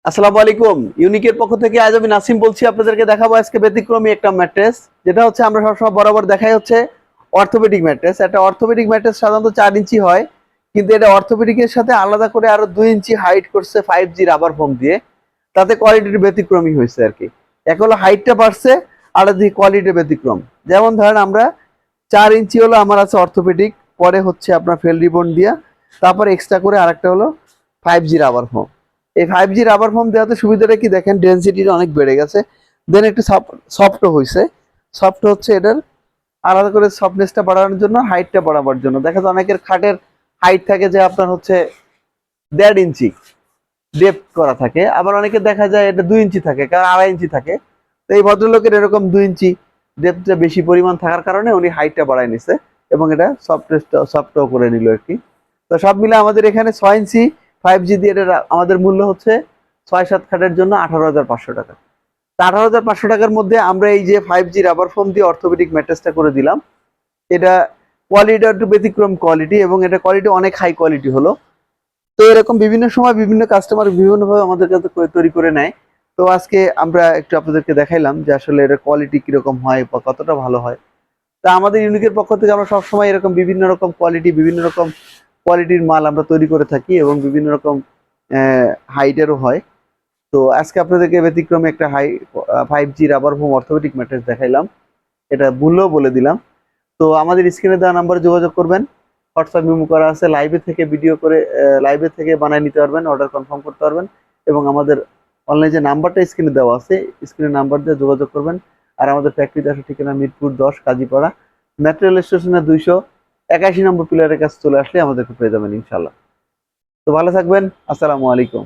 আসসালামু আলাইকুম। ইউনিকের পক্ষ থেকে আজ আমি নাসিম বলছি। আপনাদেরকে দেখাবো আজকে ব্যতিক্রমী একটা ম্যাট্রেস, যেটা হচ্ছে আমরা সবসময় বরাবর দেখাই হচ্ছে অর্থোপেডিক ম্যাট্রেস। একটা অর্থোপেডিক ম্যাট্রেস সাধারণত 4 ইঞ্চি হয়, কিন্তু এটা অর্থোপেডিকের সাথে আলাদা করে আরো 2 ইঞ্চি হাইট করছে 5G রাবার ফোম দিয়ে। তাতে কোয়ালিটির ব্যতিক্রমী হয়েছে আর কি। এক হলো হাইটটা বাড়ছে, আর দুই কোয়ালিটির ব্যতিক্রম। যেমন ধরেন আমরা 4 ইঞ্চি হলো আমার আছে অর্থোপেডিক, পরে হচ্ছে আপনার ফেল রিবন দিয়া, তারপর এক্সট্রা করে আরেকটা হলো 5G রাবার ফোম। এই 5G রাবার ফোম দেওয়াতে সুবিধাটা কি দেখেন, ডেনসিটিটা অনেক বেড়ে গেছে, দেন একটু সফটও হয়েছে। সফট হচ্ছে এটার আলাদা করে সফটনেসটা বাড়ানোর জন্য, হাইটটা বাড়াবার জন্য। দেখা যায় অনেকের খাটের হাইট থাকে যে আপনার হচ্ছে 1.5 ইঞ্চি ডেপথ করা থাকে, আবার অনেকে দেখা যায় এটা 2 ইঞ্চি থাকে, কারণ 2.5 ইঞ্চি থাকে। তো এই ভদ্রলোকের এরকম 2 ইঞ্চি ডেপথটা বেশি পরিমাণ থাকার কারণে উনি হাইটটা বাড়ায় নিছে এবং এটা সফটও করে নিল আর কি। তো সব মিলে আমাদের এখানে 6 ইঞ্চি 5G দিয়ে এটা আমাদের মূল্য হচ্ছে 6-7 খাটের জন্য 18,500 টাকা। 18,500 টাকার মধ্যে আমরা এই যে 5G রাবার ফোম দিয়ে অর্থোপেডিক ম্যাট্রেসটা করে দিলাম। এটা কোয়ালিটিটা একটু ব্যতিক্রম কোয়ালিটি, এবং এটা কোয়ালিটি অনেক হাই কোয়ালিটি হলো। তো এরকম বিভিন্ন সময় বিভিন্ন কাস্টমার বিভিন্নভাবে আমাদের কাছে তৈরি করে নেয়। তো আজকে আমরা একটু আপনাদেরকে দেখাইলাম যে আসলে এর কোয়ালিটি কিরকম হয় বা কতটা ভালো হয়। তা আমাদের ইউনিকের পক্ষ থেকে আমরা সবসময় এরকম বিভিন্ন রকম কোয়ালিটি, বিভিন্ন রকম কোয়ালিটির মাল আমরা তৈরি করে থাকি, এবং বিভিন্ন রকম হাইটেরও হয়। তো আজকে আপনাদেরকে ব্যতিক্রমে একটা 5G rubber foam orthopaedic mattress দেখাইলাম, এটা মূল্যও বলে দিলাম। তো আমাদের স্ক্রিনে দেওয়া নাম্বারে যোগাযোগ করবেন। হোয়াটসঅ্যাপ মেমো করা আছে, লাইভে থেকে ভিডিও করে লাইভে থেকে বানিয়ে নিতে পারবেন, অর্ডার কনফার্ম করতে পারবেন। এবং আমাদের অনলাইন যে নাম্বারটা স্ক্রিনে দেওয়া আছে, স্ক্রিনে নাম্বার দিয়ে যোগাযোগ করবেন। আর আমাদের ফ্যাক্টরিতে আসার ঠিকানা মিরপুর 10 কাজীপাড়া, মেট্রো রেল স্টেশনের 281 নম্বর পিলারের কাছে চলে আসলে আমাদেরকে পেয়ে যাবেন ইনশাল্লাহ। তো ভালো থাকবেন। আসসালামু আলাইকুম।